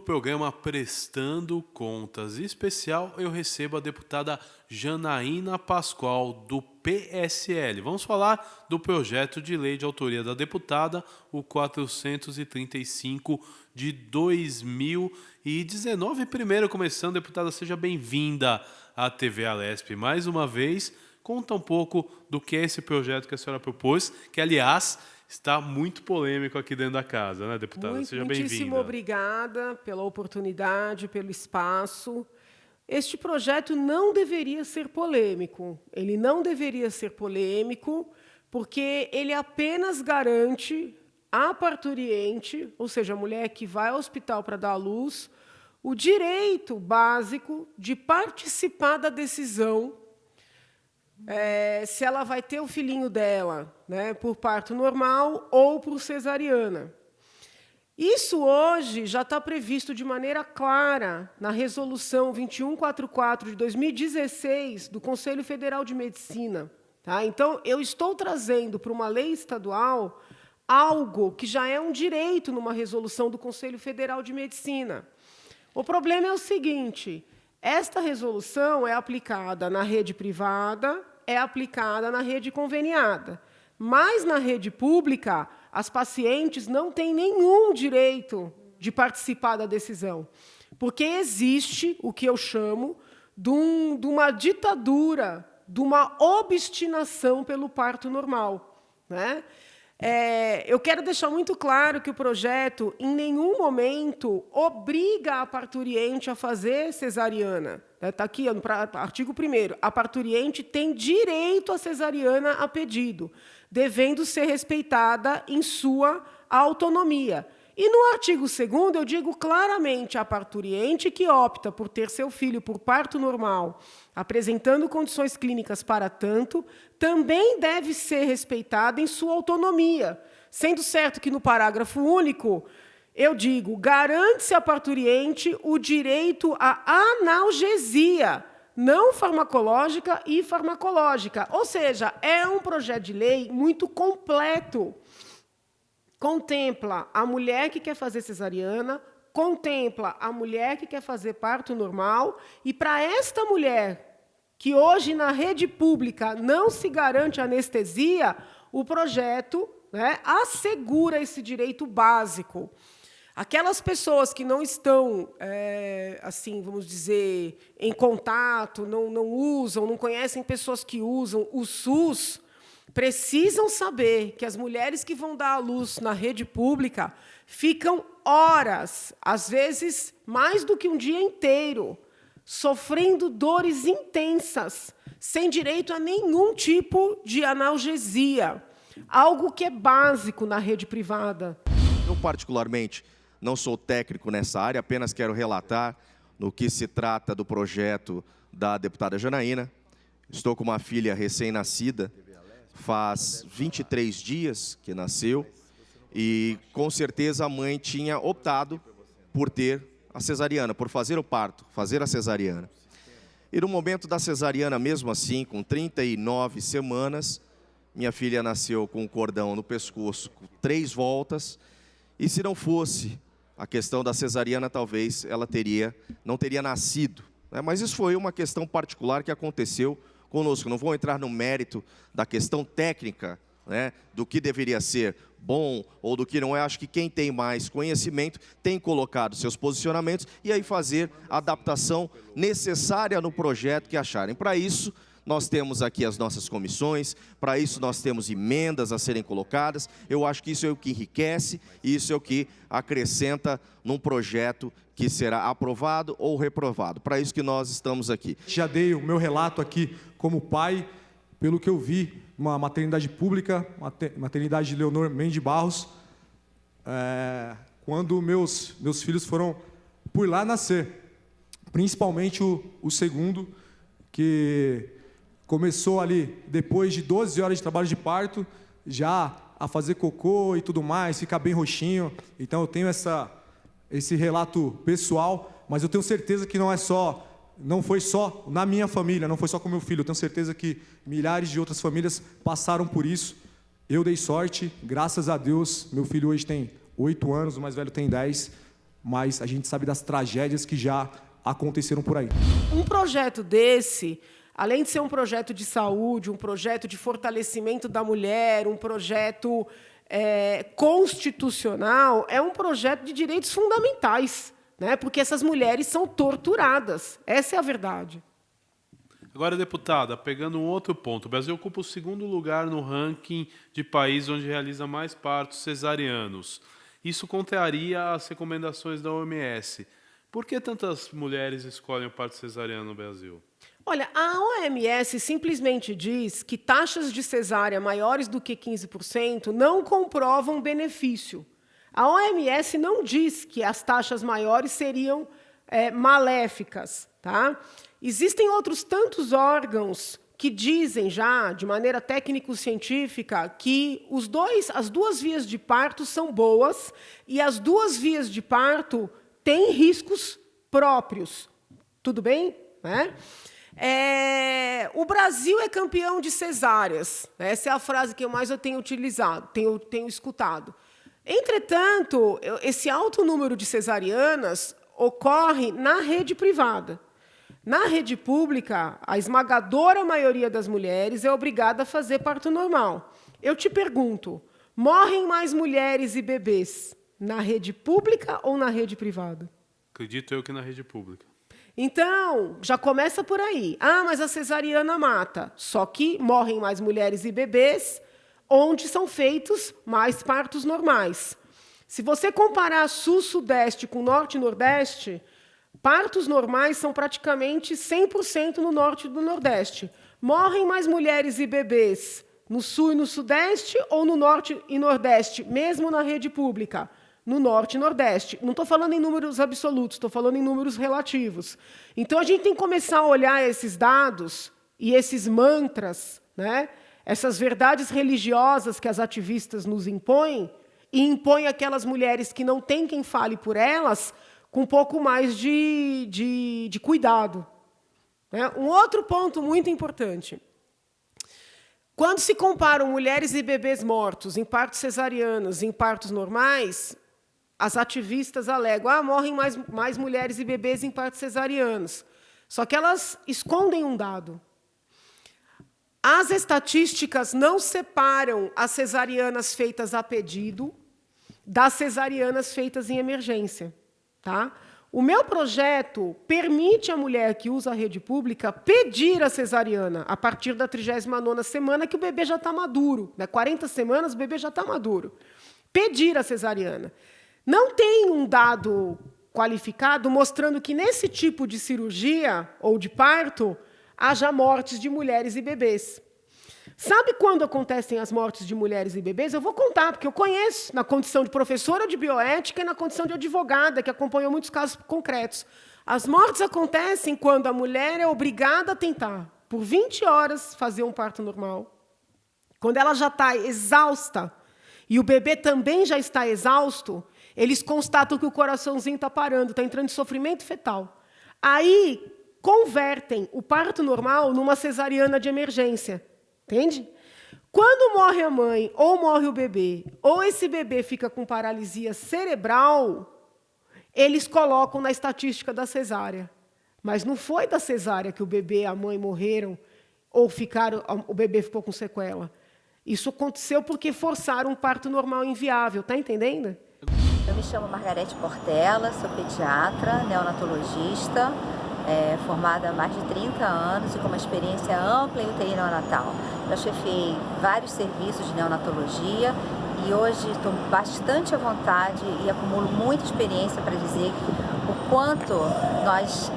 No programa Prestando Contas especial, eu recebo a deputada Janaína Pascoal, do PSL. Vamos falar do projeto de lei de autoria da deputada, o 435 de 2019. Primeiro, começando, deputada, seja bem-vinda à TV Alesp mais uma vez. Conta um pouco do que é esse projeto que a senhora propôs, que, aliás, está muito polêmico aqui dentro da casa, né, deputada? Seja bem-vinda. Muitíssimo obrigada pela oportunidade, pelo espaço. Este projeto não deveria ser polêmico. Ele não deveria ser polêmico porque ele apenas garante à parturiente, ou seja, a mulher que vai ao hospital para dar à luz, o direito básico de participar da decisão se ela vai ter o filhinho dela, né, por parto normal ou por cesariana. Isso hoje já está previsto de maneira clara na Resolução 2144 de 2016 do Conselho Federal de Medicina. Tá? Então, eu estou trazendo para uma lei estadual algo que já é um direito numa resolução do Conselho Federal de Medicina. O problema é o seguinte: esta resolução é aplicada na rede privada, é aplicada na rede conveniada. Mas, na rede pública, as pacientes não têm nenhum direito de participar da decisão, porque existe o que eu chamo de uma ditadura, de uma obstinação pelo parto normal, né? Eu quero deixar muito claro que o projeto, em nenhum momento, obriga a parturiente a fazer cesariana. Está aqui, no artigo 1º. A parturiente tem direito à cesariana a pedido, devendo ser respeitada em sua autonomia. E no artigo 2º, eu digo claramente: a parturiente que opta por ter seu filho por parto normal, apresentando condições clínicas para tanto, também deve ser respeitada em sua autonomia. Sendo certo que, no parágrafo único, eu digo: garante-se à parturiente o direito à analgesia não farmacológica e farmacológica. Ou seja, é um projeto de lei muito completo. Contempla a mulher que quer fazer cesariana, contempla a mulher que quer fazer parto normal, e para esta mulher, que hoje na rede pública não se garante anestesia, o projeto, né, assegura esse direito básico. Aquelas pessoas que não estão, assim, vamos dizer, em contato, não usam, não conhecem pessoas que usam o SUS, precisam saber que as mulheres que vão dar à luz na rede pública ficam horas, às vezes mais do que um dia inteiro, sofrendo dores intensas, sem direito a nenhum tipo de analgesia, algo que é básico na rede privada. Eu, particularmente, não sou técnico nessa área, apenas quero relatar no que se trata do projeto da deputada Janaína. Estou com uma filha recém-nascida, faz 23 dias que nasceu, e com certeza a mãe tinha optado por ter a cesariana, por fazer o parto, fazer a cesariana. E no momento da cesariana, mesmo assim, com 39 semanas, minha filha nasceu com um cordão no pescoço, com 3 voltas, e se não fosse a questão da cesariana, talvez ela não teria nascido, né? Mas isso foi uma questão particular que aconteceu conosco. Não vou entrar no mérito da questão técnica, né, do que deveria ser bom ou do que não é. Acho que quem tem mais conhecimento tem colocado seus posicionamentos e aí fazer a adaptação necessária no projeto que acharem. Para isso, nós temos aqui as nossas comissões, para isso nós temos emendas a serem colocadas. Eu acho que isso é o que enriquece e isso é o que acrescenta num projeto que será aprovado ou reprovado. Para isso que nós estamos aqui. Já dei o meu relato aqui como pai, pelo que eu vi, uma maternidade pública, maternidade de Leonor Mendes Barros, quando meus filhos foram por lá nascer. Principalmente o segundo, que começou ali, depois de 12 horas de trabalho de parto, já a fazer cocô e tudo mais, ficar bem roxinho. Então eu tenho esse relato pessoal, mas eu tenho certeza que não foi só na minha família, não foi só com meu filho. Eu tenho certeza que milhares de outras famílias passaram por isso. Eu dei sorte, graças a Deus. Meu filho hoje tem 8 anos, o mais velho tem 10. mas a gente sabe das tragédias que já aconteceram por aí. Um projeto desse, além de ser um projeto de saúde, um projeto de fortalecimento da mulher, um projeto constitucional, é um projeto de direitos fundamentais, né? Porque essas mulheres são torturadas. Essa é a verdade. Agora, deputada, pegando um outro ponto, o Brasil ocupa o 2º lugar no ranking de países onde realiza mais partos cesarianos. Isso contraria as recomendações da OMS. Por que tantas mulheres escolhem o parto cesariano no Brasil? Olha, a OMS simplesmente diz que taxas de cesárea maiores do que 15% não comprovam benefício. A OMS não diz que as taxas maiores seriam maléficas, tá? Existem outros tantos órgãos que dizem já, de maneira técnico-científica, que as duas vias de parto são boas e as duas vias de parto têm riscos próprios. Tudo bem? Né? O Brasil é campeão de cesáreas. Essa é a frase que eu tenho utilizado, tenho escutado. Entretanto, esse alto número de cesarianas ocorre na rede privada. Na rede pública, a esmagadora maioria das mulheres é obrigada a fazer parto normal. Eu te pergunto, morrem mais mulheres e bebês na rede pública ou na rede privada? Acredito eu que na rede pública. Então, já começa por aí. Mas a cesariana mata. Só que morrem mais mulheres e bebês onde são feitos mais partos normais. Se você comparar Sul-Sudeste com Norte e Nordeste, partos normais são praticamente 100% no Norte e no Nordeste. Morrem mais mulheres e bebês no Sul e no Sudeste ou no Norte e Nordeste, mesmo na rede pública? No Norte e Nordeste. Não estou falando em números absolutos, estou falando em números relativos. Então, a gente tem que começar a olhar esses dados e esses mantras, né? Essas verdades religiosas que as ativistas nos impõem, e impõem aquelas mulheres que não têm quem fale por elas, com um pouco mais de cuidado. Um outro ponto muito importante. Quando se comparam mulheres e bebês mortos em partos cesarianos e em partos normais, as ativistas alegam morrem mais mulheres e bebês em partos cesarianos. Só que elas escondem um dado. As estatísticas não separam as cesarianas feitas a pedido das cesarianas feitas em emergência. Tá? O meu projeto permite à mulher que usa a rede pública pedir a cesariana a partir da 39ª semana, que o bebê já está maduro. 40 semanas, o bebê já está maduro. Pedir a cesariana. Não tem um dado qualificado mostrando que, nesse tipo de cirurgia ou de parto, haja mortes de mulheres e bebês. Sabe quando acontecem as mortes de mulheres e bebês? Eu vou contar, porque eu conheço, na condição de professora de bioética e na condição de advogada, que acompanhou muitos casos concretos. As mortes acontecem quando a mulher é obrigada a tentar, por 20 horas, fazer um parto normal. Quando ela já está exausta e o bebê também já está exausto, eles constatam que o coraçãozinho está parando, está entrando em sofrimento fetal. Aí, convertem o parto normal numa cesariana de emergência. Entende? Quando morre a mãe, ou morre o bebê, ou esse bebê fica com paralisia cerebral, eles colocam na estatística da cesárea. Mas não foi da cesárea que o bebê e a mãe morreram, ou o bebê ficou com sequela. Isso aconteceu porque forçaram um parto normal inviável. Está entendendo? Eu me chamo Margarete Portela, sou pediatra, neonatologista, formada há mais de 30 anos e com uma experiência ampla em UTI neonatal. Já chefiei vários serviços de neonatologia e hoje estou bastante à vontade e acumulo muita experiência para dizer o quanto nós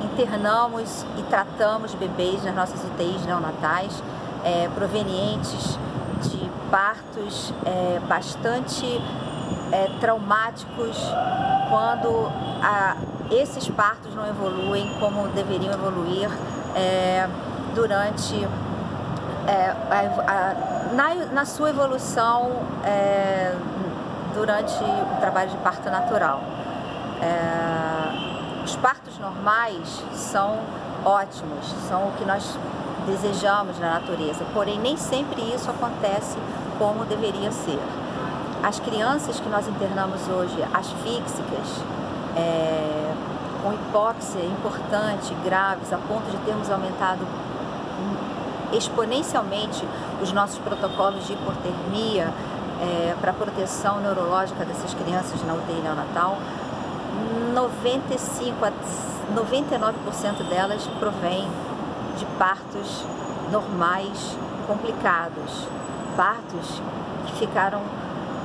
internamos e tratamos bebês nas nossas UTIs neonatais provenientes de partos bastante traumáticos, quando esses partos não evoluem como deveriam evoluir durante na sua evolução durante o trabalho de parto natural. Os partos normais são ótimos, são o que nós desejamos na natureza, porém nem sempre isso acontece como deveria ser. As crianças que nós internamos hoje, asfíxicas, com hipóxia importante, graves, a ponto de termos aumentado exponencialmente os nossos protocolos de hipotermia para proteção neurológica dessas crianças na UTI neonatal, 95 a 99% delas provém de partos normais, complicados, partos que ficaram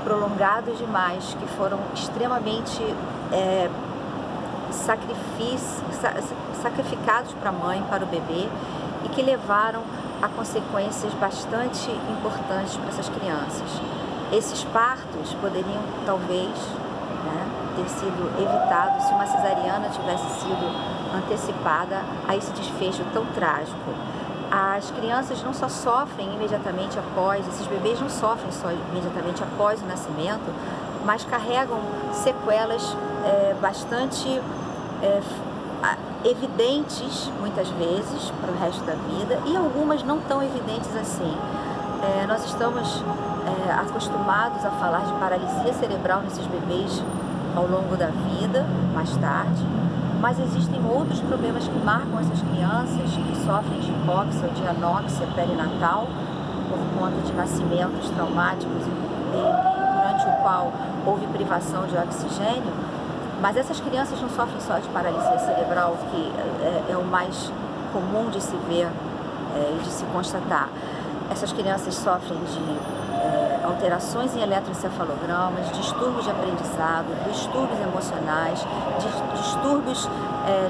prolongados demais, que foram extremamente sacrificados para a mãe, para o bebê, e que levaram a consequências bastante importantes para essas crianças. Esses partos poderiam, talvez, ter sido evitados se uma cesariana tivesse sido antecipada a esse desfecho tão trágico. As crianças não só sofrem imediatamente após, esses bebês não sofrem só imediatamente após o nascimento, mas carregam sequelas bastante evidentes, muitas vezes, para o resto da vida, e algumas não tão evidentes assim. Nós estamos acostumados a falar de paralisia cerebral nesses bebês ao longo da vida, mais tarde, mas existem outros problemas que marcam essas crianças que sofrem de hipóxia ou de anóxia perinatal por conta de nascimentos traumáticos durante o qual houve privação de oxigênio. Mas essas crianças não sofrem só de paralisia cerebral, que é o mais comum de se ver e de se constatar. Essas crianças sofrem de alterações em eletroencefalogramas, distúrbios de aprendizado, distúrbios emocionais, distúrbios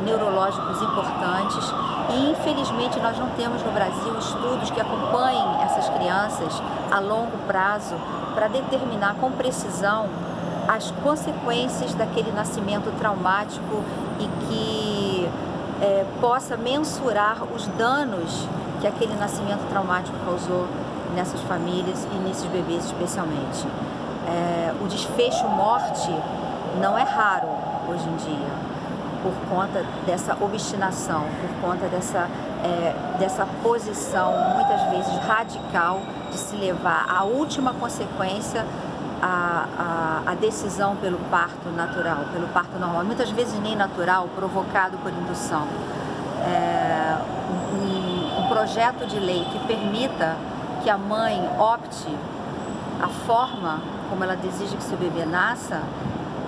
neurológicos importantes, e infelizmente nós não temos no Brasil estudos que acompanhem essas crianças a longo prazo para determinar com precisão as consequências daquele nascimento traumático e que possa mensurar os danos que aquele nascimento traumático causou nessas famílias e nesses bebês especialmente. O desfecho morte não é raro hoje em dia, por conta dessa obstinação, por conta dessa posição, muitas vezes radical, de se levar à última consequência a decisão pelo parto natural, pelo parto normal, muitas vezes nem natural, provocado por indução. Um projeto de lei que permita que a mãe opte a forma como ela deseja que seu bebê nasça,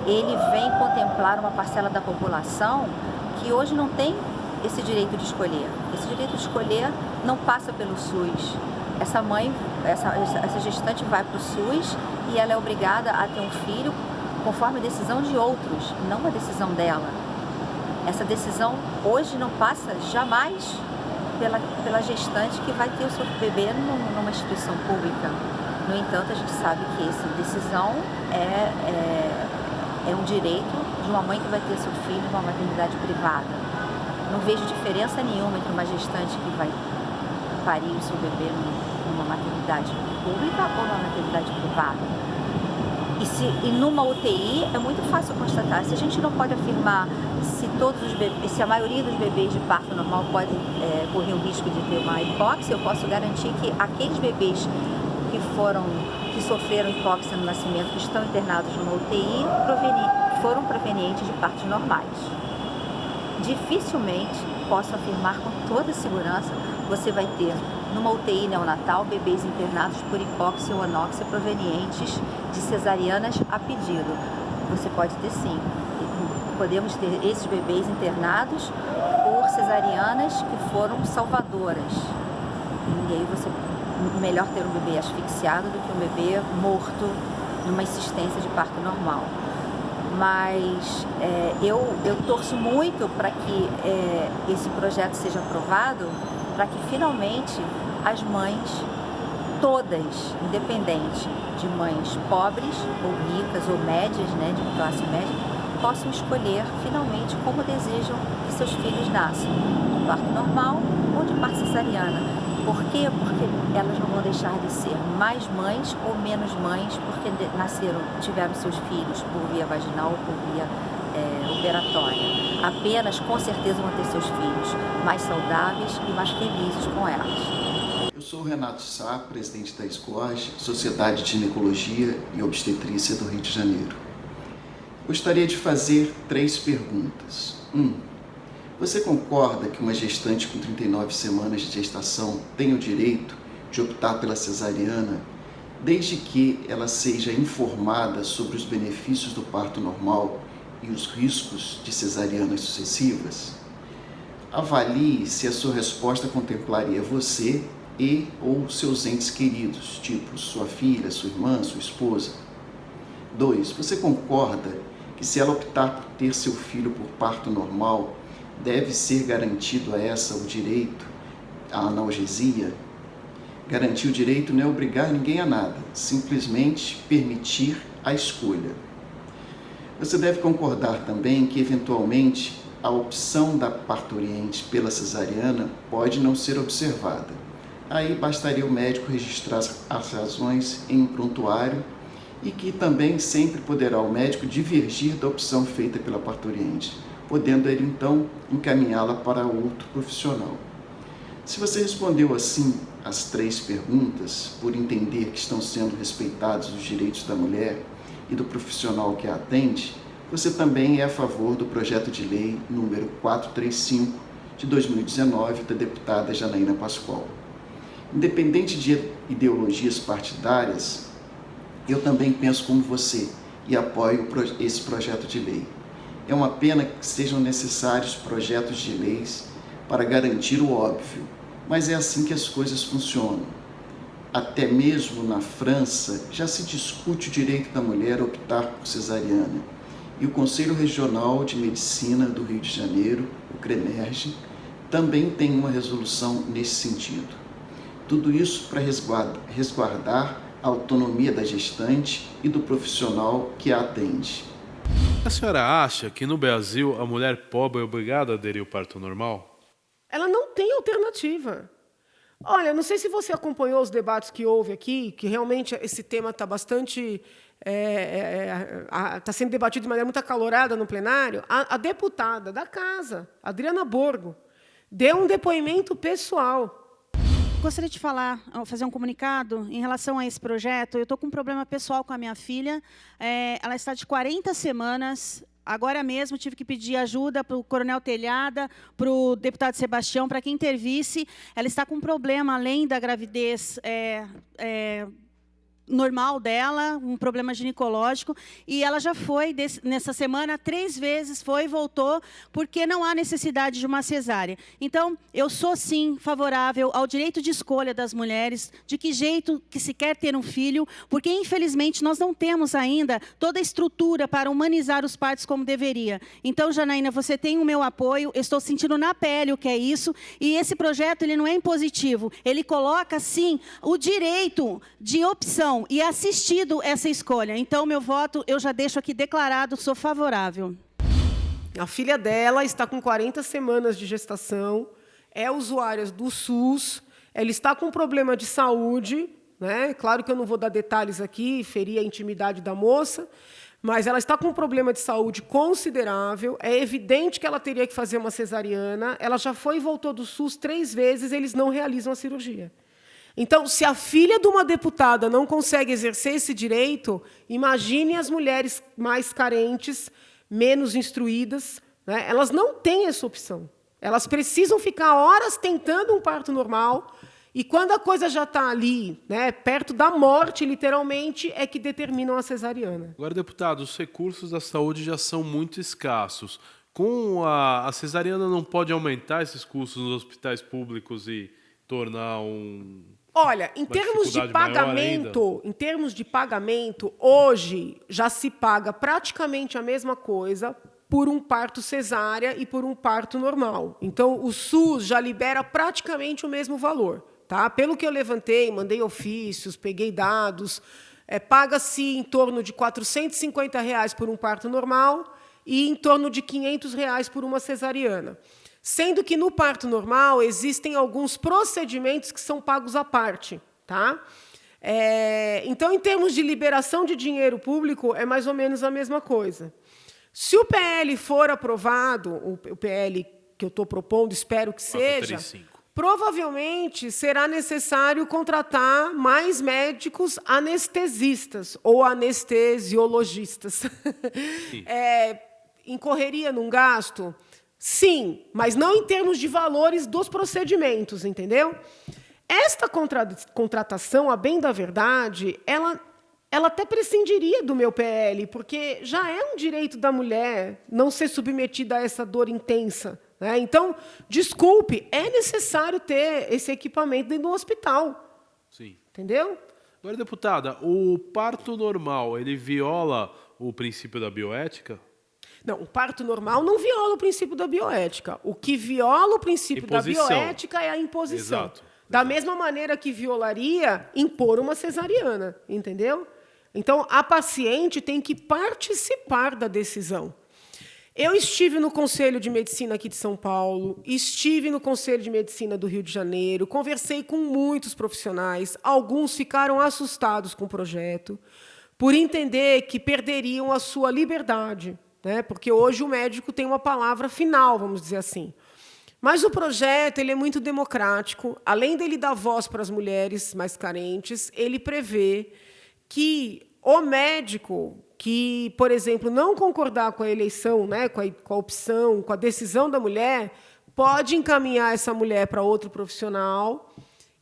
ele vem contemplar uma parcela da população que hoje não tem esse direito de escolher. Esse direito de escolher não passa pelo SUS. Essa mãe, essa gestante vai para o SUS e ela é obrigada a ter um filho conforme a decisão de outros, não a decisão dela. Essa decisão hoje não passa jamais pela gestante que vai ter o seu bebê numa instituição pública. No entanto, a gente sabe que essa decisão é um direito de uma mãe que vai ter seu filho numa maternidade privada. Não vejo diferença nenhuma entre uma gestante que vai parir o seu bebê numa maternidade pública ou numa maternidade privada. E numa UTI é muito fácil constatar. Se a gente não pode afirmar se a maioria dos bebês de parto normal podem correr o risco de ter uma hipóxia, eu posso garantir que aqueles bebês que sofreram hipóxia no nascimento, que estão internados numa UTI, foram provenientes de partos normais. Dificilmente posso afirmar com toda segurança você vai ter numa UTI neonatal bebês internados por hipóxia ou anóxia provenientes de cesarianas a pedido. Você pode ter sim. Podemos ter esses bebês internados por cesarianas que foram salvadoras. E aí melhor ter um bebê asfixiado do que um bebê morto numa insistência de parto normal. Mas eu torço muito para que esse projeto seja aprovado, para que finalmente as mães, todas, independente de mães pobres ou ricas ou médias, de classe média, possam escolher finalmente como desejam que seus filhos nasçam, de parto normal ou de parto cesariana. Por quê? Porque elas não vão deixar de ser mais mães ou menos mães porque tiveram seus filhos por via vaginal ou por via operatória. Apenas, com certeza, vão ter seus filhos mais saudáveis e mais felizes com elas. Eu sou o Renato Sá, presidente da SCOGE, Sociedade de Ginecologia e Obstetrícia do Rio de Janeiro. Gostaria de fazer 3 perguntas. 1. Você concorda que uma gestante com 39 semanas de gestação tem o direito de optar pela cesariana, desde que ela seja informada sobre os benefícios do parto normal e os riscos de cesarianas sucessivas? Avalie se a sua resposta contemplaria você e ou seus entes queridos, tipo sua filha, sua irmã, sua esposa. 2. Você concorda que se ela optar por ter seu filho por parto normal, deve ser garantido a essa o direito à analgesia? Garantir o direito não é obrigar ninguém a nada, simplesmente permitir a escolha. Você deve concordar também que, eventualmente, a opção da parturiente pela cesariana pode não ser observada. Aí bastaria o médico registrar as razões em um prontuário e que também sempre poderá o médico divergir da opção feita pela parturiente, podendo ele então encaminhá-la para outro profissional. Se você respondeu assim as 3 perguntas, por entender que estão sendo respeitados os direitos da mulher e do profissional que a atende, você também é a favor do projeto de lei número 435 de 2019 da deputada Janaína Pascoal. Independente de ideologias partidárias, eu também penso como você e apoio esse projeto de lei. É uma pena que sejam necessários projetos de leis para garantir o óbvio, mas é assim que as coisas funcionam. Até mesmo na França já se discute o direito da mulher a optar por cesariana, e o Conselho Regional de Medicina do Rio de Janeiro, o CREMERGE, também tem uma resolução nesse sentido. Tudo isso para resguardar a autonomia da gestante e do profissional que a atende. A senhora acha que no Brasil a mulher pobre é obrigada a aderir ao parto normal? Ela não tem alternativa. Olha, não sei se você acompanhou os debates que houve aqui, que realmente esse tema está bastante... está sendo debatido de maneira muito acalorada no plenário. A deputada da casa, Adriana Borgo, deu um depoimento pessoal. Gostaria de fazer um comunicado em relação a esse projeto. Eu estou com um problema pessoal com a minha filha. Ela está de 40 semanas. Agora mesmo tive que pedir ajuda para o Coronel Telhada, para o deputado Sebastião, para quem intervisse. Ela está com um problema, além da gravidez normal dela, um problema ginecológico, e ela já foi, nessa semana, 3 vezes, foi e voltou, porque não há necessidade de uma cesárea. Então, eu sou, sim, favorável ao direito de escolha das mulheres, de que jeito que se quer ter um filho, porque, infelizmente, nós não temos ainda toda a estrutura para humanizar os partos como deveria. Então, Janaína, você tem o meu apoio, eu estou sentindo na pele o que é isso, e esse projeto ele não é impositivo, ele coloca, sim, o direito de opção, e assistido essa escolha. Então, meu voto, eu já deixo aqui declarado, sou favorável. A filha dela está com 40 semanas de gestação, é usuária do SUS, ela está com problema de saúde, né? Claro que eu não vou dar detalhes aqui, ferir a intimidade da moça, mas ela está com um problema de saúde considerável, é evidente que ela teria que fazer uma cesariana, ela já foi e voltou do SUS 3 vezes, eles não realizam a cirurgia. Então, se a filha de uma deputada não consegue exercer esse direito, imagine as mulheres mais carentes, menos instruídas, né? Elas não têm essa opção. Elas precisam ficar horas tentando um parto normal, e quando a coisa já está ali, né, perto da morte, literalmente, é que determinam a cesariana. Agora, deputado, os recursos da saúde já são muito escassos. Com a cesariana não pode aumentar esses custos nos hospitais públicos e tornar Olha, em termos de pagamento, hoje já se paga praticamente a mesma coisa por um parto cesárea e por um parto normal. Então, o SUS já libera praticamente o mesmo valor. Tá? Pelo que eu levantei, mandei ofícios, peguei dados, paga-se em torno de R$ 450 por um parto normal e em torno de R$ 500 por uma cesariana. Sendo que no parto normal existem alguns procedimentos que são pagos à parte. Tá? Então, em termos de liberação de dinheiro público, é mais ou menos a mesma coisa. Se o PL for aprovado, o PL que eu estou propondo, espero que seja, provavelmente será necessário contratar mais médicos anestesistas ou anestesiologistas. Incorreria num gasto? Sim, mas não em termos de valores dos procedimentos, entendeu? Esta contratação, a bem da verdade, ela até prescindiria do meu PL, porque já é um direito da mulher não ser submetida a essa dor intensa. Né? Então, desculpe, é necessário ter esse equipamento dentro do hospital. Sim. Entendeu? Agora, deputada, o parto normal, ele viola o princípio da bioética? Não, o parto normal não viola o princípio da bioética. O que viola o princípio da bioética é a imposição. Exato. Da mesma maneira que violaria impor uma cesariana, entendeu? Então, a paciente tem que participar da decisão. Eu estive no Conselho de Medicina aqui de São Paulo, estive no Conselho de Medicina do Rio de Janeiro, conversei com muitos profissionais, alguns ficaram assustados com o projeto, por entender que perderiam a sua liberdade, né? Porque hoje o médico tem uma palavra final, vamos dizer assim. Mas o projeto ele é muito democrático, além dele dar voz para as mulheres mais carentes, ele prevê que o médico que, por exemplo, não concordar com a eleição, né, com a opção, com a decisão da mulher, pode encaminhar essa mulher para outro profissional.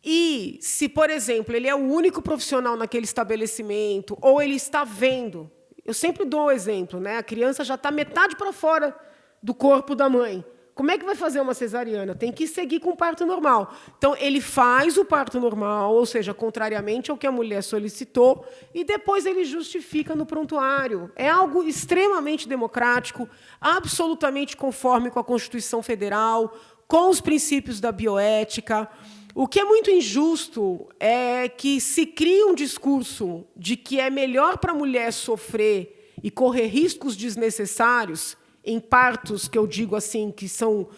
E, se, por exemplo, ele é o único profissional naquele estabelecimento, ou ele está vendo, eu sempre dou o exemplo, né, a criança já está metade para fora do corpo da mãe. Como é que vai fazer uma cesariana? Tem que seguir com o parto normal. Então, ele faz o parto normal, ou seja, contrariamente ao que a mulher solicitou, e depois ele justifica no prontuário. É algo extremamente democrático, absolutamente conforme com a Constituição Federal, com os princípios da bioética. O que é muito injusto é que se cria um discurso de que é melhor para a mulher sofrer e correr riscos desnecessários em partos, que eu digo assim, que são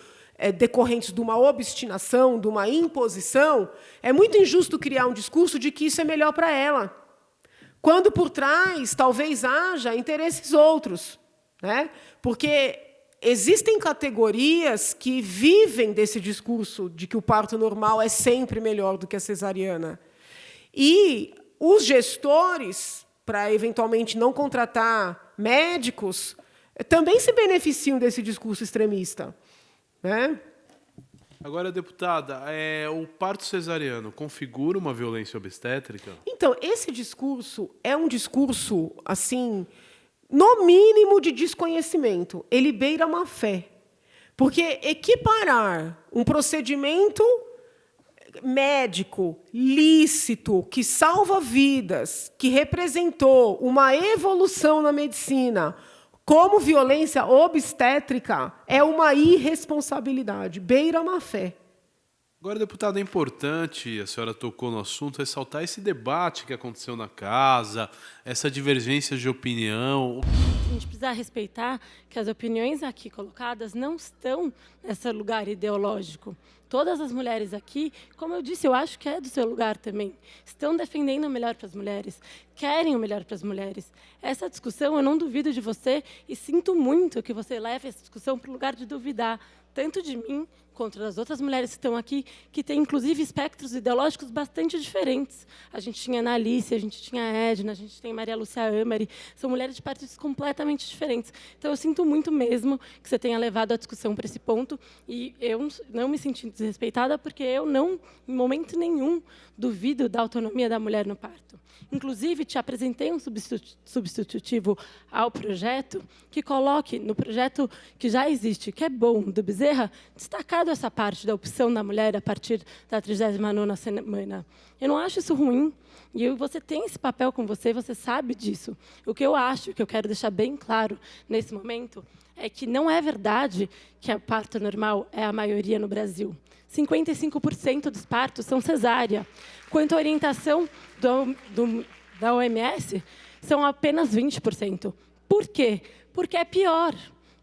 decorrentes de uma obstinação, de uma imposição, é muito injusto criar um discurso de que isso é melhor para ela, quando por trás talvez haja interesses outros, né? Porque existem categorias que vivem desse discurso de que o parto normal é sempre melhor do que a cesariana. E os gestores, para eventualmente não contratar médicos, também se beneficiam desse discurso extremista, né? Agora, deputada, o parto cesariano configura uma violência obstétrica? Então, esse discurso é um discurso, assim, no mínimo de desconhecimento. Ele beira a má-fé. Porque equiparar um procedimento médico, lícito, que salva vidas, que representou uma evolução na medicina, como violência obstétrica, é uma irresponsabilidade, beira a má-fé. Agora, deputada, é importante, a senhora tocou no assunto, ressaltar esse debate que aconteceu na casa, essa divergência de opinião. A gente precisa respeitar que as opiniões aqui colocadas não estão nesse lugar ideológico. Todas as mulheres aqui, como eu disse, eu acho que é do seu lugar também, estão defendendo o melhor para as mulheres, querem o melhor para as mulheres. Essa discussão, eu não duvido de você e sinto muito que você leve essa discussão para o lugar de duvidar, tanto de mim quanto das outras mulheres que estão aqui, que têm, inclusive, espectros ideológicos bastante diferentes. A gente tinha a Ana Alice, a gente tinha a Edna, a gente tem a Maria Lúcia Amari, são mulheres de partidos completamente diferentes. Então, eu sinto muito mesmo que você tenha levado a discussão para esse ponto, e eu não me senti desrespeitada, porque eu não, em momento nenhum, duvido da autonomia da mulher no parto. Inclusive, te apresentei um substitutivo ao projeto, que coloque no projeto que já existe, que é bom, do Bezerra, destacado essa parte da opção da mulher a partir da 39ª semana. Eu não acho isso ruim, e você tem esse papel com você, você sabe disso. O que eu acho, que eu quero deixar bem claro nesse momento, é que não é verdade que a parto normal é a maioria no Brasil. 55% dos partos são cesárea. Quanto à orientação da OMS, são apenas 20%. Por quê? Porque é pior.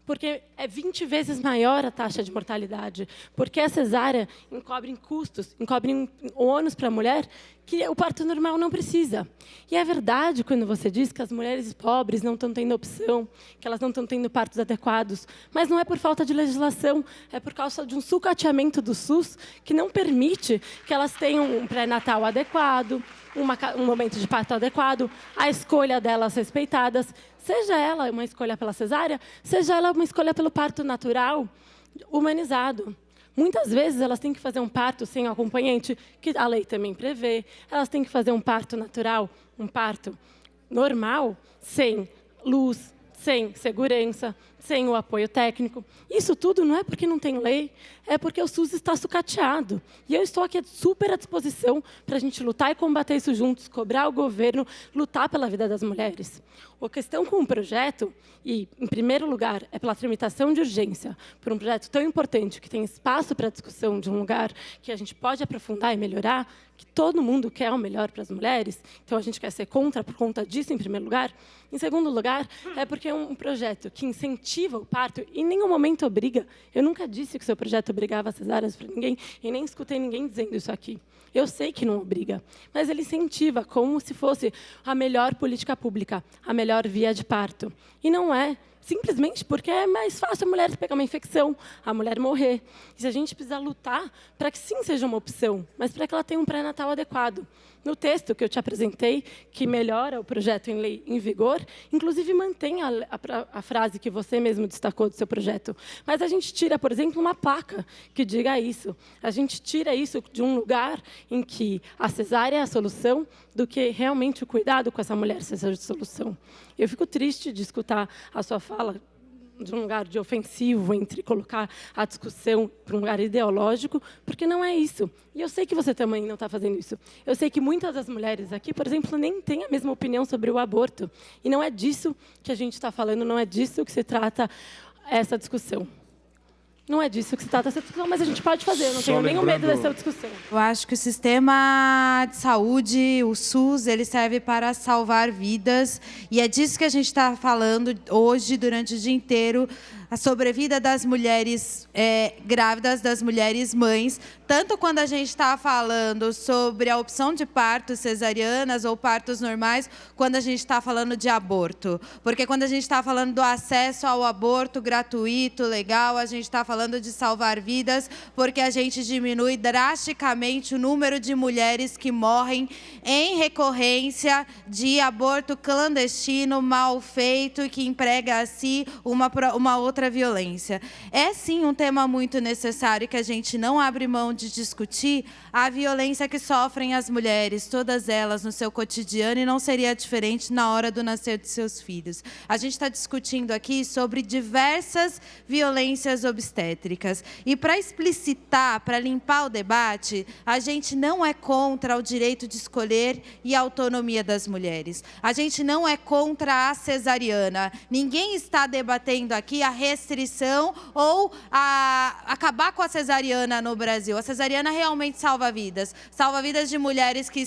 Porque é 20 vezes maior a taxa de mortalidade, porque a cesárea encobre custos, encobre ônus para a mulher que o parto normal não precisa. E é verdade quando você diz que as mulheres pobres não estão tendo opção, que elas não estão tendo partos adequados, mas não é por falta de legislação, é por causa de um sucateamento do SUS que não permite que elas tenham um pré-natal adequado, um momento de parto adequado, a escolha delas respeitadas, seja ela uma escolha pela cesárea, seja ela uma escolha pelo parto natural humanizado. Muitas vezes elas têm que fazer um parto sem acompanhante, que a lei também prevê. Elas têm que fazer um parto natural, um parto normal, sem luz, sem segurança, sem o apoio técnico. Isso tudo não é porque não tem lei, é porque o SUS está sucateado. E eu estou aqui super à disposição para a gente lutar e combater isso juntos, cobrar o governo, lutar pela vida das mulheres. A questão com o projeto, e, em primeiro lugar, é pela tramitação de urgência, por um projeto tão importante, que tem espaço para discussão de um lugar que a gente pode aprofundar e melhorar, que todo mundo quer o melhor para as mulheres, então a gente quer ser contra por conta disso, em primeiro lugar. Em segundo lugar, é porque é um projeto que incentiva o parto e em nenhum momento obriga. Eu nunca disse que o seu projeto obrigava cesáreas para ninguém e nem escutei ninguém dizendo isso aqui. Eu sei que não obriga, mas ele incentiva como se fosse a melhor política pública, a melhor via de parto. E não é simplesmente porque é mais fácil a mulher pegar uma infecção, a mulher morrer. E se a gente precisa lutar para que sim seja uma opção, mas para que ela tenha um pré-natal adequado. No texto que eu te apresentei, que melhora o projeto em lei em vigor, inclusive mantém a frase que você mesmo destacou do seu projeto. Mas a gente tira, por exemplo, uma placa que diga isso. A gente tira isso de um lugar em que a cesárea é a solução, do que realmente o cuidado com essa mulher seja a solução. Eu fico triste de escutar a sua fala de um lugar de ofensivo, entre colocar a discussão para um lugar ideológico, porque não é isso. E eu sei que você também não está fazendo isso. Eu sei que muitas das mulheres aqui, por exemplo, nem têm a mesma opinião sobre o aborto. E não é disso que a gente está falando, não é disso que se trata essa discussão. Não é disso que se trata essa discussão, mas a gente pode fazer. Eu não tenho nenhum medo dessa discussão. Eu acho que o sistema de saúde, o SUS, ele serve para salvar vidas. E é disso que a gente está falando hoje, durante o dia inteiro, a sobrevida das mulheres grávidas, das mulheres mães, tanto quando a gente está falando sobre a opção de partos cesarianas ou partos normais, quando a gente está falando de aborto. Porque quando a gente está falando do acesso ao aborto gratuito, legal, a gente está falando de salvar vidas, porque a gente diminui drasticamente o número de mulheres que morrem em recorrência de aborto clandestino, mal feito, e que emprega a si uma outra violência. É sim um tema muito necessário que a gente não abre mão de discutir, a violência que sofrem as mulheres, todas elas no seu cotidiano, e não seria diferente na hora do nascer de seus filhos. A gente está discutindo aqui sobre diversas violências obstétricas. E para explicitar, para limpar o debate, a gente não é contra o direito de escolher e a autonomia das mulheres. A gente não é contra a cesariana. Ninguém está debatendo aqui a restrição ou acabar com a cesariana no Brasil. A cesariana realmente salva vidas. Salva vidas de mulheres que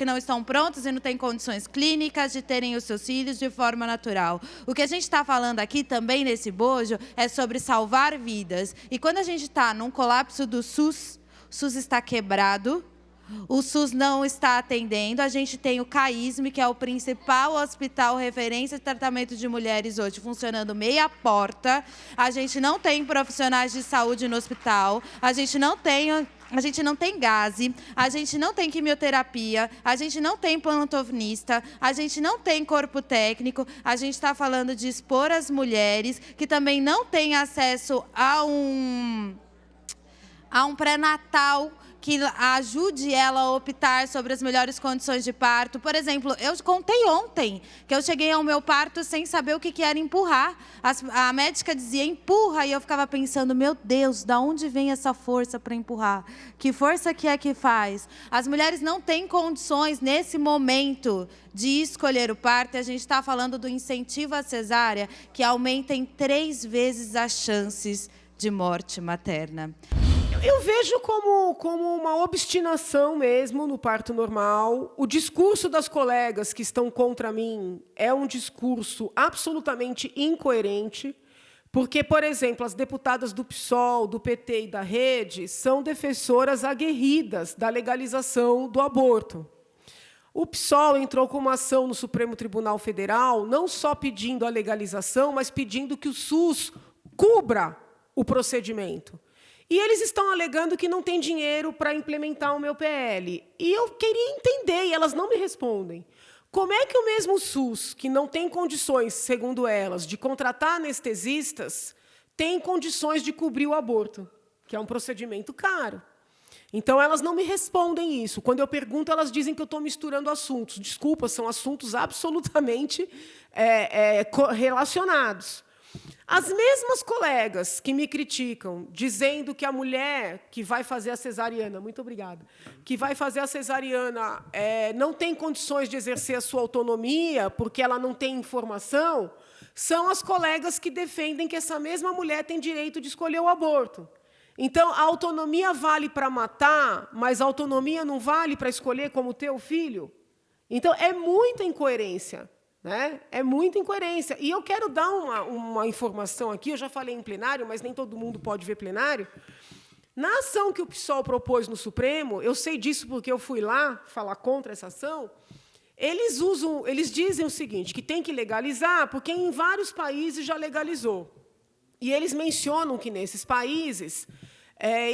não estão prontas e não têm condições clínicas de terem os seus filhos de forma natural. O que a gente está falando aqui também nesse bojo é sobre salvar vidas. E quando a gente está num colapso do SUS, o SUS está quebrado, o SUS não está atendendo. A gente tem o CAISM, que é o principal hospital referência de tratamento de mulheres hoje, funcionando meia porta. A gente não tem profissionais de saúde no hospital. A gente não tem gase, a gente não tem quimioterapia, a gente não tem plantonista, a gente não tem corpo técnico. A gente está falando de expor as mulheres que também não têm acesso a um pré-natal que ajude ela a optar sobre as melhores condições de parto. Por exemplo, eu contei ontem que eu cheguei ao meu parto sem saber o que era empurrar. A médica dizia, empurra, e eu ficava pensando, meu Deus, da onde vem essa força para empurrar? Que força que é que faz? As mulheres não têm condições, nesse momento, de escolher o parto. E a gente está falando do incentivo à cesárea, que aumenta em 3 vezes as chances de morte materna. Eu vejo como uma obstinação mesmo no parto normal. O discurso das colegas que estão contra mim é um discurso absolutamente incoerente, Porque, por exemplo, as deputadas do PSOL, do PT e da Rede são defensoras aguerridas da legalização do aborto. O PSOL entrou com uma ação no Supremo Tribunal Federal, não só pedindo a legalização, mas pedindo que o SUS cubra o procedimento. E eles estão alegando que não tem dinheiro para implementar o meu PL. E eu queria entender, e elas não me respondem. Como é que o mesmo SUS, que não tem condições, segundo elas, de contratar anestesistas, tem condições de cobrir o aborto, que é um procedimento caro? Então, elas não me respondem isso. Quando eu pergunto, elas dizem que eu estou misturando assuntos. Desculpa, são assuntos absolutamente relacionados. As mesmas colegas que me criticam, dizendo que a mulher que vai fazer a cesariana, muito obrigada, que vai fazer a cesariana não tem condições de exercer a sua autonomia porque ela não tem informação, são as colegas que defendem que essa mesma mulher tem direito de escolher o aborto. Então, a autonomia vale para matar, mas a autonomia não vale para escolher como ter o filho? Então, é muita incoerência. Né? É muita incoerência. E eu quero dar uma informação aqui, eu já falei em plenário, mas nem todo mundo pode ver plenário. Na ação que o PSOL propôs no Supremo, eu sei disso porque eu fui lá falar contra essa ação, eles dizem o seguinte, que tem que legalizar, porque em vários países já legalizou. E eles mencionam que, nesses países,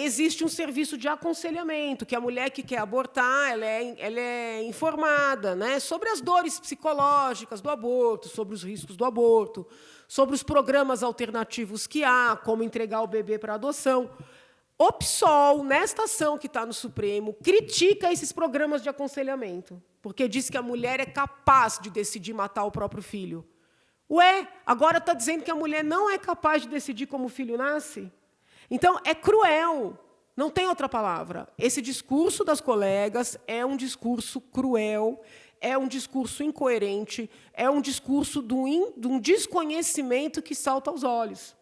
existe um serviço de aconselhamento, que a mulher que quer abortar ela é informada, né, sobre as dores psicológicas do aborto, sobre os riscos do aborto, sobre os programas alternativos que há, como entregar o bebê para adoção. O PSOL, nesta ação que está no Supremo, critica esses programas de aconselhamento, porque diz que a mulher é capaz de decidir matar o próprio filho. Ué, agora está dizendo que a mulher não é capaz de decidir como o filho nasce? Então, é cruel, não tem outra palavra. Esse discurso das colegas é um discurso cruel, é um discurso incoerente, é um discurso de um desconhecimento que salta aos olhos.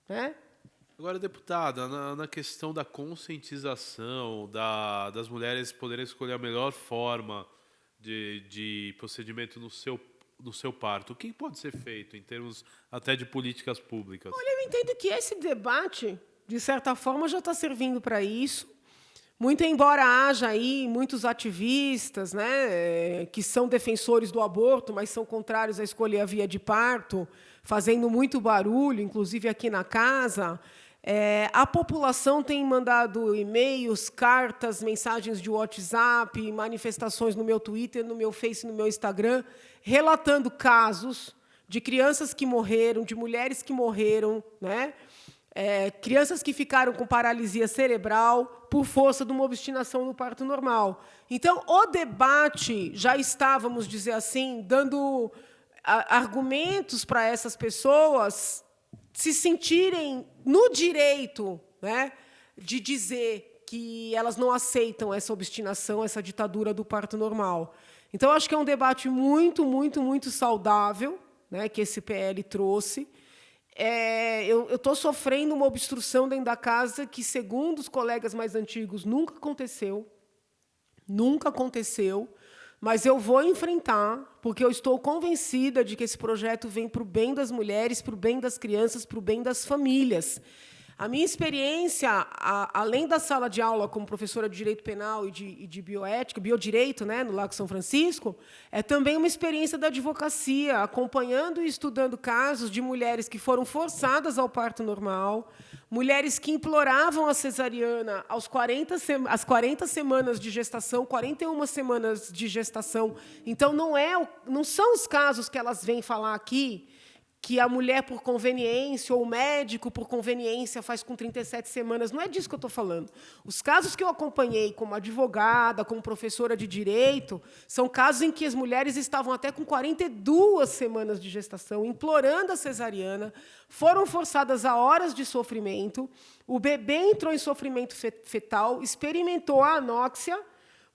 Né? Agora, deputada, na questão da conscientização, das mulheres poderem escolher a melhor forma de procedimento no seu parto, o que pode ser feito em termos até de políticas públicas? Olha, eu entendo que esse debate, de certa forma, já está servindo para isso. Muito embora haja aí muitos ativistas, né, que são defensores do aborto, mas são contrários a escolher a via de parto, fazendo muito barulho, inclusive aqui na casa, a população tem mandado e-mails, cartas, mensagens de WhatsApp, manifestações no meu Twitter, no meu Face, no meu Instagram, relatando casos de crianças que morreram, de mulheres que morreram, né? Crianças que ficaram com paralisia cerebral por força de uma obstinação no parto normal. Então, o debate já está, vamos dizer assim, dando argumentos para essas pessoas se sentirem no direito, né, de dizer que elas não aceitam essa obstinação, essa ditadura do parto normal. Então, acho que é um debate muito, muito, muito saudável, né, que esse PL trouxe. Eu estou sofrendo uma obstrução dentro da casa que, segundo os colegas mais antigos, nunca aconteceu. Nunca aconteceu. Mas eu vou enfrentar, porque eu estou convencida de que esse projeto vem para o bem das mulheres, para o bem das crianças, para o bem das famílias. A minha experiência, além da sala de aula como professora de Direito Penal e de Bioética, Biodireito, né, no Lago São Francisco, é também uma experiência da advocacia, acompanhando e estudando casos de mulheres que foram forçadas ao parto normal, mulheres que imploravam a cesariana às 40 semanas de gestação, 41 semanas de gestação. Então, não são os casos que elas vêm falar aqui, que a mulher, por conveniência, ou o médico, por conveniência, faz com 37 semanas. Não é disso que eu estou falando. Os casos que eu acompanhei como advogada, como professora de direito, são casos em que as mulheres estavam até com 42 semanas de gestação, implorando a cesariana, foram forçadas a horas de sofrimento, o bebê entrou em sofrimento fetal, experimentou a anóxia.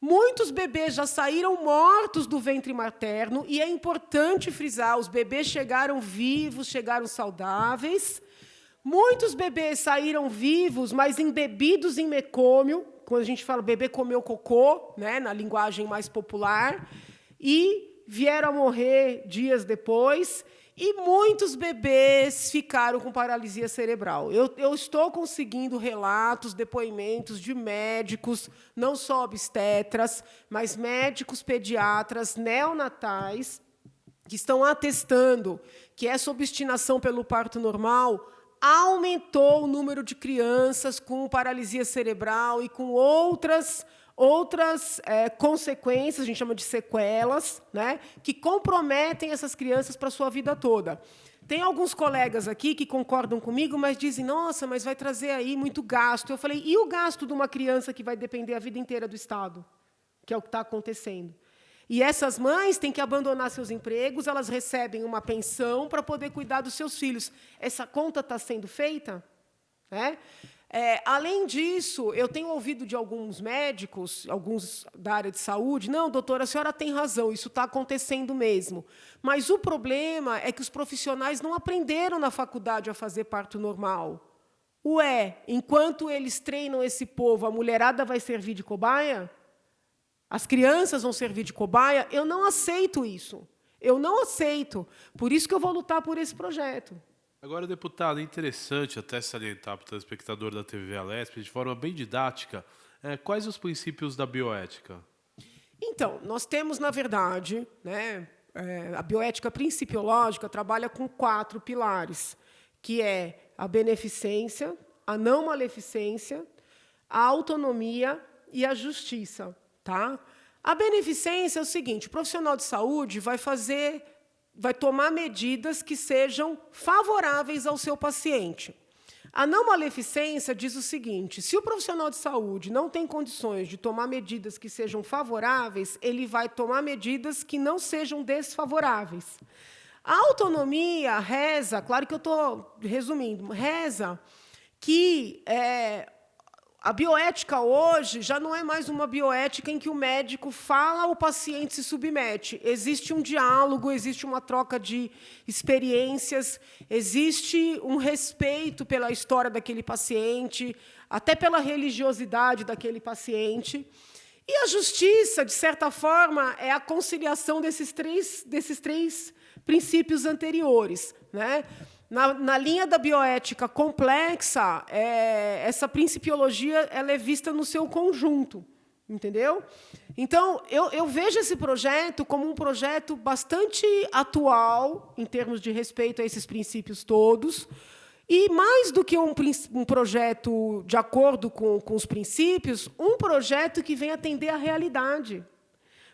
Muitos bebês já saíram mortos do ventre materno, e é importante frisar, os bebês chegaram vivos, chegaram saudáveis. Muitos bebês saíram vivos, mas embebidos em mecômio, quando a gente fala bebê comeu cocô, né, na linguagem mais popular, e vieram a morrer dias depois. e muitos bebês ficaram com paralisia cerebral. Eu estou conseguindo relatos, depoimentos de médicos, não só obstetras, mas médicos pediatras neonatais, que estão atestando que essa obstinação pelo parto normal aumentou o número de crianças com paralisia cerebral e com outras consequências, a gente chama de sequelas, né, que comprometem essas crianças para a sua vida toda. Tem alguns colegas aqui que concordam comigo, mas dizem, nossa, mas vai trazer aí muito gasto. Eu falei, e o gasto de uma criança que vai depender a vida inteira do Estado? Que é o que está acontecendo. E essas mães têm que abandonar seus empregos, elas recebem uma pensão para poder cuidar dos seus filhos. Essa conta está sendo feita? Né? Além disso, eu tenho ouvido de alguns médicos, alguns da área de saúde, não, doutora, a senhora tem razão, isso está acontecendo mesmo. Mas o problema é que os profissionais não aprenderam na faculdade a fazer parto normal. Enquanto eles treinam esse povo, a mulherada vai servir de cobaia? As crianças vão servir de cobaia? Eu não aceito isso. Eu não aceito. Por isso que eu vou lutar por esse projeto. Agora, deputado, é interessante até salientar para o telespectador da TV Alesp, de forma bem didática, quais os princípios da bioética? Então, nós temos, na verdade, né, a bioética principiológica trabalha com 4 pilares, que é a beneficência, a não maleficência, a autonomia e a justiça. Tá? A beneficência é o seguinte, o profissional de saúde vai tomar medidas que sejam favoráveis ao seu paciente. A não maleficência diz o seguinte, se o profissional de saúde não tem condições de tomar medidas que sejam favoráveis, ele vai tomar medidas que não sejam desfavoráveis. A autonomia reza, claro que eu estou resumindo, reza que a bioética hoje já não é mais uma bioética em que o médico fala, o paciente se submete. Existe um diálogo, existe uma troca de experiências, existe um respeito pela história daquele paciente, até pela religiosidade daquele paciente. E a justiça, de certa forma, é a conciliação desses três princípios anteriores, né? Na linha da bioética complexa, essa principiologia ela é vista no seu conjunto, entendeu? Então, eu vejo esse projeto como um projeto bastante atual, em termos de respeito a esses princípios todos, e, mais do que um projeto de acordo com os princípios, um projeto que vem atender à realidade.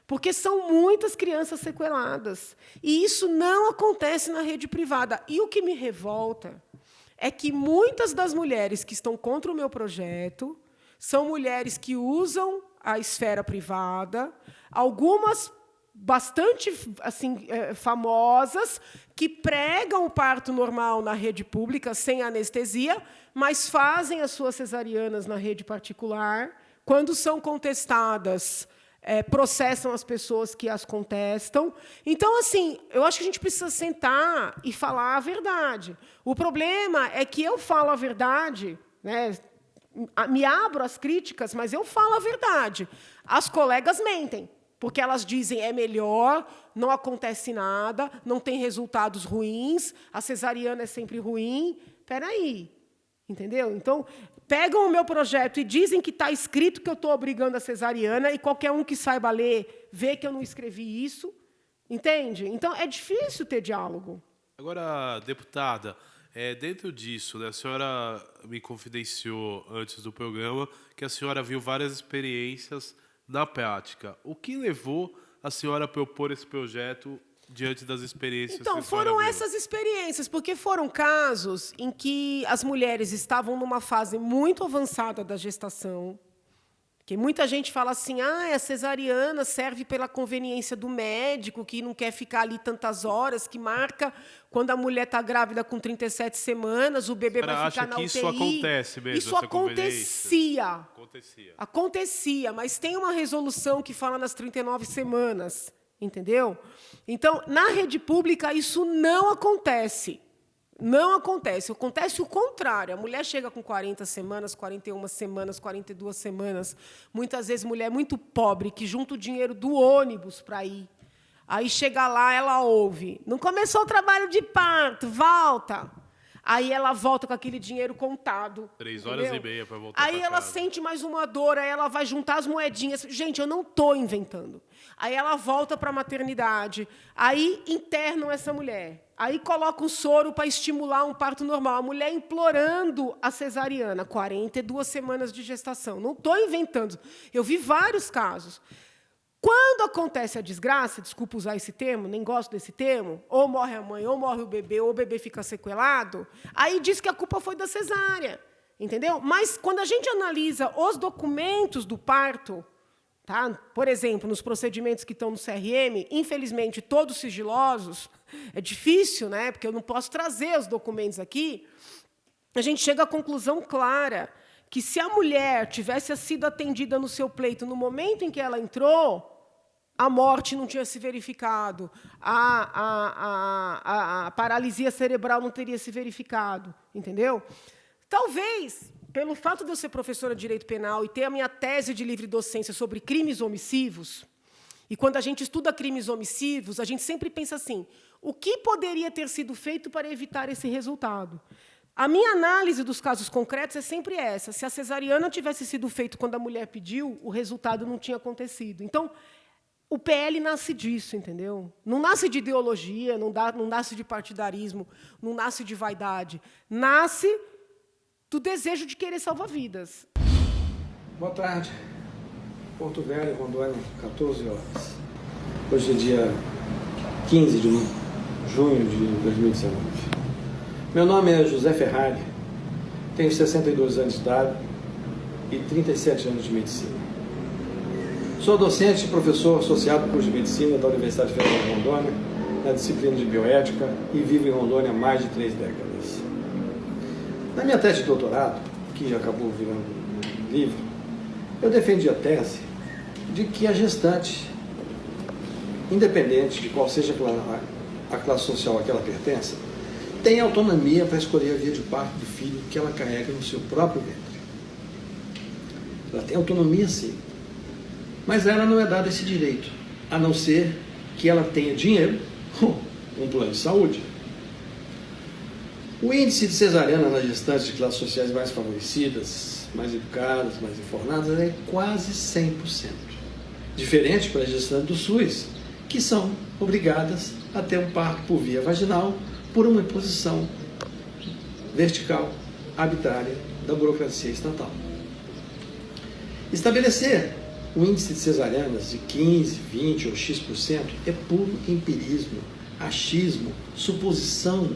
Porque são muitas crianças sequeladas. E isso não acontece na rede privada. E o que me revolta é que muitas das mulheres que estão contra o meu projeto são mulheres que usam a esfera privada, algumas bastante famosas, que pregam o parto normal na rede pública, sem anestesia, mas fazem as suas cesarianas na rede particular. Quando são contestadas, processam as pessoas que as contestam. Então, assim, eu acho que a gente precisa sentar e falar a verdade. O problema é que eu falo a verdade, né, me abro às críticas, mas eu falo a verdade. As colegas mentem, porque elas dizem é melhor, não acontece nada, não tem resultados ruins, a cesariana é sempre ruim. Espera aí, entendeu? Então, pegam o meu projeto e dizem que está escrito que eu estou obrigando a cesariana, e qualquer um que saiba ler vê que eu não escrevi isso. Entende? Então, é difícil ter diálogo. Agora, deputada, dentro disso, né, a senhora me confidenciou antes do programa que a senhora viu várias experiências na prática. O que levou a senhora a propor esse projeto diante das experiências? Então, foram essas experiências, porque foram casos em que as mulheres estavam numa fase muito avançada da gestação, que muita gente fala assim, a cesariana serve pela conveniência do médico, que não quer ficar ali tantas horas, que marca quando a mulher está grávida com 37 semanas, o bebê vai ficar na UTI. Isso acontece mesmo? Isso acontecia, mas tem uma resolução que fala nas 39 semanas. Entendeu? Então, na rede pública, isso não acontece. Não acontece. Acontece o contrário. A mulher chega com 40 semanas, 41 semanas, 42 semanas. Muitas vezes, mulher muito pobre, que junta o dinheiro do ônibus para ir Aí chega lá, ela ouve. Não começou o trabalho de parto, volta. Aí ela volta com aquele dinheiro contado. 3h30 para voltar Aí pra ela casa. sente mais uma dor, aí ela vai juntar as moedinhas. Gente, eu não estou inventando. Aí ela volta para a maternidade. Aí internam essa mulher. Aí coloca um soro para estimular um parto normal. A mulher implorando a cesariana. 42 semanas de gestação. Não estou inventando. Eu vi vários casos. Quando acontece a desgraça, desculpa usar esse termo, nem gosto desse termo, ou morre a mãe, ou morre o bebê fica sequelado, aí diz que a culpa foi da cesárea, entendeu? Mas quando a gente analisa os documentos do parto, tá? Por exemplo, nos procedimentos que estão no CRM, infelizmente todos sigilosos, é difícil, né? Porque eu não posso trazer os documentos aqui, a gente chega à conclusão clara que se a mulher tivesse sido atendida no seu pleito no momento em que ela entrou, a morte não tinha se verificado, a paralisia cerebral não teria se verificado, entendeu? Talvez, pelo fato de eu ser professora de direito penal e ter a minha tese de livre docência sobre crimes omissivos, e quando a gente estuda crimes omissivos, a gente sempre pensa assim, o que poderia ter sido feito para evitar esse resultado? A minha análise dos casos concretos é sempre essa. Se a cesariana tivesse sido feita quando a mulher pediu, o resultado não tinha acontecido. Então, o PL nasce disso, entendeu? Não nasce de ideologia, não nasce de partidarismo, não nasce de vaidade. Nasce do desejo de querer salvar vidas. Boa tarde. Porto Velho, Rondônia, 14 horas. Hoje é dia 15 de junho de 2019. Meu nome é José Ferrari, tenho 62 anos de idade e 37 anos de medicina. Sou docente e professor associado do curso de medicina da Universidade Federal de Rondônia, na disciplina de bioética, e vivo em Rondônia há mais de 3 décadas. Na minha tese de doutorado, que acabou virando um livro, eu defendi a tese de que a gestante, independente de qual seja a classe social a que ela pertence, tem autonomia para escolher a via de parto do filho que ela carrega no seu próprio ventre. Ela tem autonomia, sim. Mas a ela não é dado esse direito, a não ser que ela tenha dinheiro, um plano de saúde. O índice de cesariana nas gestantes de classes sociais mais favorecidas, mais educadas, mais informadas, é quase 100%. Diferente para as gestantes do SUS, que são obrigadas a ter um parto por via vaginal, por uma imposição vertical, arbitrária, da burocracia estatal. Estabelecer o índice de cesarianas de 15%, 20% ou X% é puro empirismo, achismo, suposição,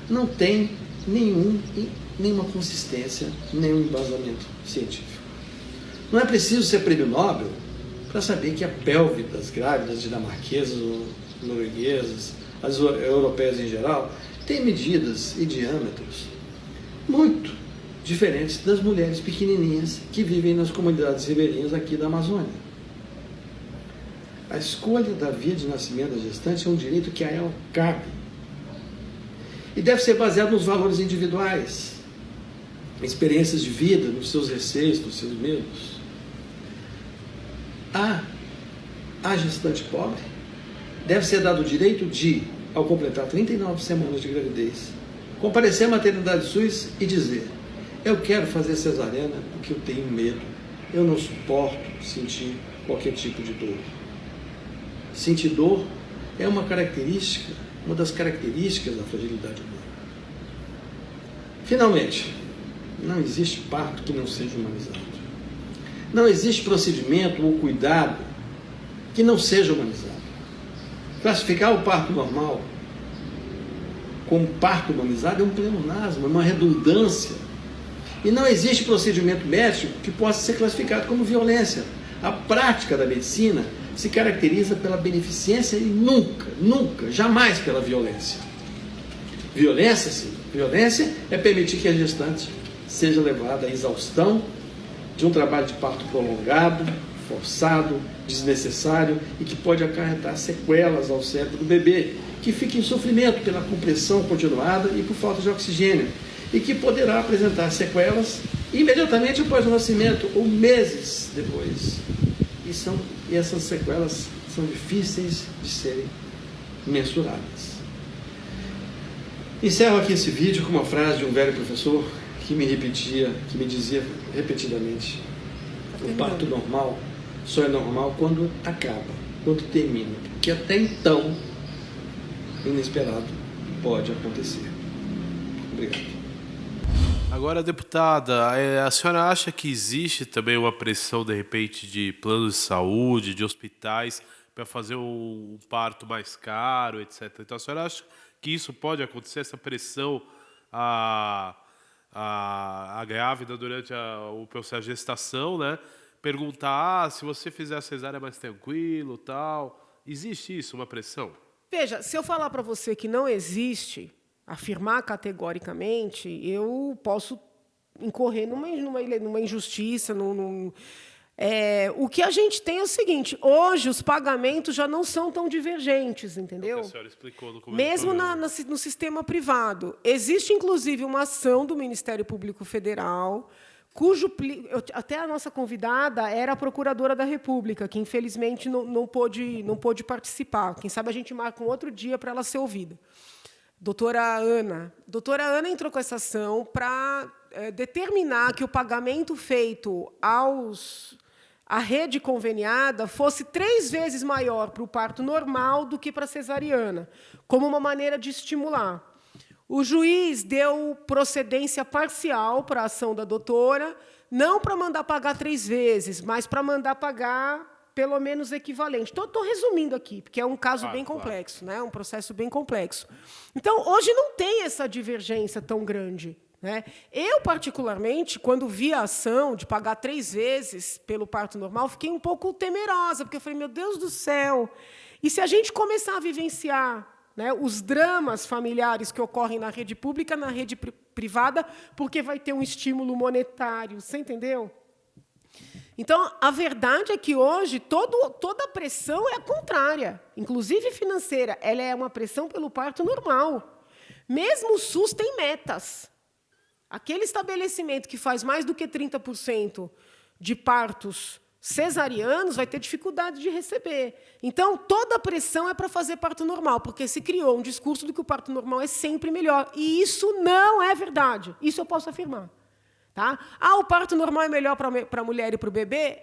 não tem nenhuma consistência, nenhum embasamento científico. Não é preciso ser prêmio Nobel para saber que a pelve das grávidas dinamarquesas ou norueguesas, as europeias em geral, tem medidas e diâmetros muito diferentes das mulheres pequenininhas que vivem nas comunidades ribeirinhas aqui da Amazônia. A escolha da via de nascimento da gestante é um direito que a ela cabe e deve ser baseado nos valores individuais, experiências de vida, nos seus receios, nos seus medos. A gestante pobre deve ser dado o direito de, ao completar 39 semanas de gravidez, comparecer à maternidade SUS e dizer: eu quero fazer cesariana porque eu tenho medo, eu não suporto sentir qualquer tipo de dor. Sentir dor é uma das características da fragilidade humana. Finalmente, não existe parto que não seja humanizado. Não existe procedimento ou cuidado que não seja humanizado. Classificar o parto normal como parto humanizado é um pleonasmo, é uma redundância. E não existe procedimento médico que possa ser classificado como violência. A prática da medicina se caracteriza pela beneficência e nunca, jamais pela violência. Violência, sim. Violência é permitir que a gestante seja levada à exaustão de um trabalho de parto prolongado, forçado, desnecessário e que pode acarretar sequelas ao cérebro do bebê, que fica em sofrimento pela compressão continuada e por falta de oxigênio, e que poderá apresentar sequelas imediatamente após o nascimento ou meses depois. E essas sequelas são difíceis de serem mensuradas. Encerro aqui esse vídeo com uma frase de um velho professor que me dizia repetidamente: o parto normal só é normal quando acaba, quando termina, porque até então inesperado pode acontecer. Obrigado. Agora, deputada, a senhora acha que existe também uma pressão, de repente, de planos de saúde, de hospitais, para fazer um parto mais caro, etc. Então, a senhora acha que isso pode acontecer, essa pressão à grávida durante o processo de gestação, né? Perguntar se você fizer a cesárea mais tranquilo, tal. Existe isso, uma pressão? Veja, se eu falar para você que não existe, afirmar categoricamente, eu posso incorrer numa injustiça. O que a gente tem é o seguinte: hoje os pagamentos já não são tão divergentes, entendeu? A senhora explicou no começo. Mesmo no sistema privado. Existe, inclusive, uma ação do Ministério Público Federal, até a nossa convidada era a Procuradora da República, que, infelizmente, não pôde participar. Quem sabe a gente marca um outro dia para ela ser ouvida. Doutora Ana entrou com essa ação para determinar que o pagamento feito à rede conveniada fosse 3 vezes maior para o parto normal do que para a cesariana, como uma maneira de estimular. O juiz deu procedência parcial para a ação da doutora, não para mandar pagar 3 vezes, mas para mandar pagar pelo menos equivalente. Estou resumindo aqui, porque é um caso bem complexo, né? Um processo bem complexo. Então, hoje não tem essa divergência tão grande, né? Eu, particularmente, quando vi a ação de pagar 3 vezes pelo parto normal, fiquei um pouco temerosa, porque eu falei, meu Deus do céu, e se a gente começar a vivenciar, né, os dramas familiares que ocorrem na rede pública, na rede privada, porque vai ter um estímulo monetário, você entendeu? Então, a verdade é que hoje toda a pressão é a contrária, inclusive financeira. Ela é uma pressão pelo parto normal. Mesmo o SUS tem metas. Aquele estabelecimento que faz mais do que 30% de partos cesarianos vai ter dificuldade de receber. Então, toda a pressão é para fazer parto normal, porque se criou um discurso de que o parto normal é sempre melhor. E isso não é verdade. Isso eu posso afirmar. Tá? O parto normal é melhor para a mulher e para o bebê?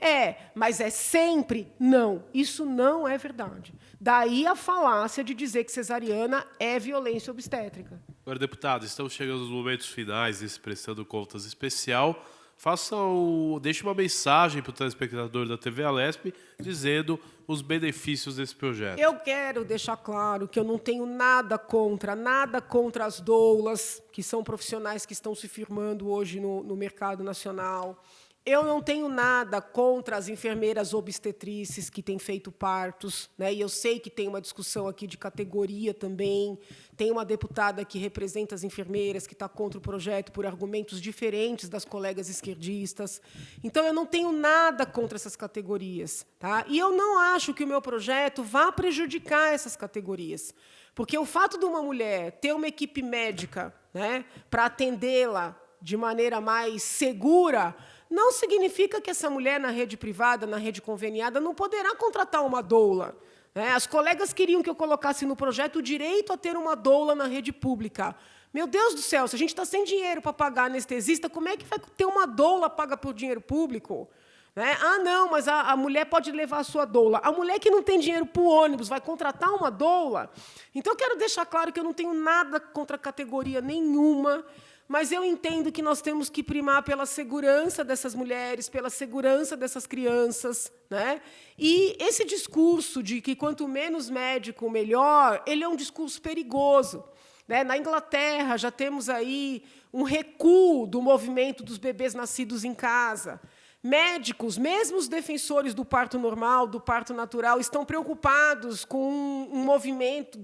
Mas é sempre? Não. Isso não é verdade. Daí a falácia de dizer que cesariana é violência obstétrica. Agora, deputado, estamos chegando nos momentos finais desse Prestando Contas especial. Deixe uma mensagem para o telespectador da TV Alesp dizendo os benefícios desse projeto. Eu quero deixar claro que eu não tenho nada contra as doulas, que são profissionais que estão se firmando hoje no mercado nacional. Eu não tenho nada contra as enfermeiras obstetrizes que têm feito partos, né? E eu sei que tem uma discussão aqui de categoria também. Tem uma deputada que representa as enfermeiras que está contra o projeto por argumentos diferentes das colegas esquerdistas. Então, eu não tenho nada contra essas categorias, tá? E eu não acho que o meu projeto vá prejudicar essas categorias. Porque o fato de uma mulher ter uma equipe médica, né, para atendê-la de maneira mais segura não significa que essa mulher, na rede privada, na rede conveniada, não poderá contratar uma doula. As colegas queriam que eu colocasse no projeto o direito a ter uma doula na rede pública. Meu Deus do céu, se a gente está sem dinheiro para pagar anestesista, como é que vai ter uma doula paga por dinheiro público? Não, mas a mulher pode levar a sua doula. A mulher que não tem dinheiro para o ônibus vai contratar uma doula? Então, eu quero deixar claro que eu não tenho nada contra categoria nenhuma, mas eu entendo que nós temos que primar pela segurança dessas mulheres, pela segurança dessas crianças, né? E esse discurso de que quanto menos médico, melhor, ele é um discurso perigoso. Na Inglaterra, já temos aí um recuo do movimento dos bebês nascidos em casa. Médicos, mesmo os defensores do parto normal, do parto natural, estão preocupados com um movimento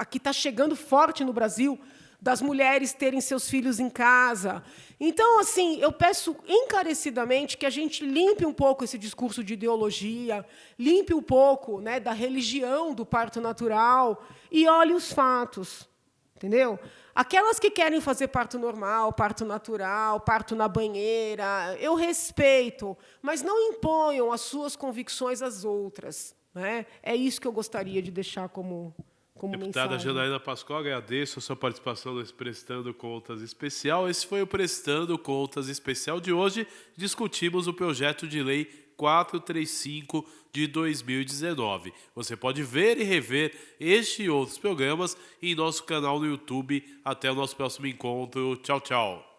que está chegando forte no Brasil, das mulheres terem seus filhos em casa. Então, assim, eu peço encarecidamente que a gente limpe um pouco esse discurso de ideologia, limpe um pouco, né, da religião do parto natural e olhe os fatos, entendeu? Aquelas que querem fazer parto normal, parto natural, parto na banheira, eu respeito, mas não imponham as suas convicções às outras. né? É isso que eu gostaria de deixar como Deputada mensagem. Janaína Pascoal, agradeço a sua participação nesse Prestando Contas Especial. Esse foi o Prestando Contas Especial de hoje. Discutimos o projeto de lei 435 de 2019. Você pode ver e rever este e outros programas em nosso canal no YouTube. Até o nosso próximo encontro. Tchau, tchau.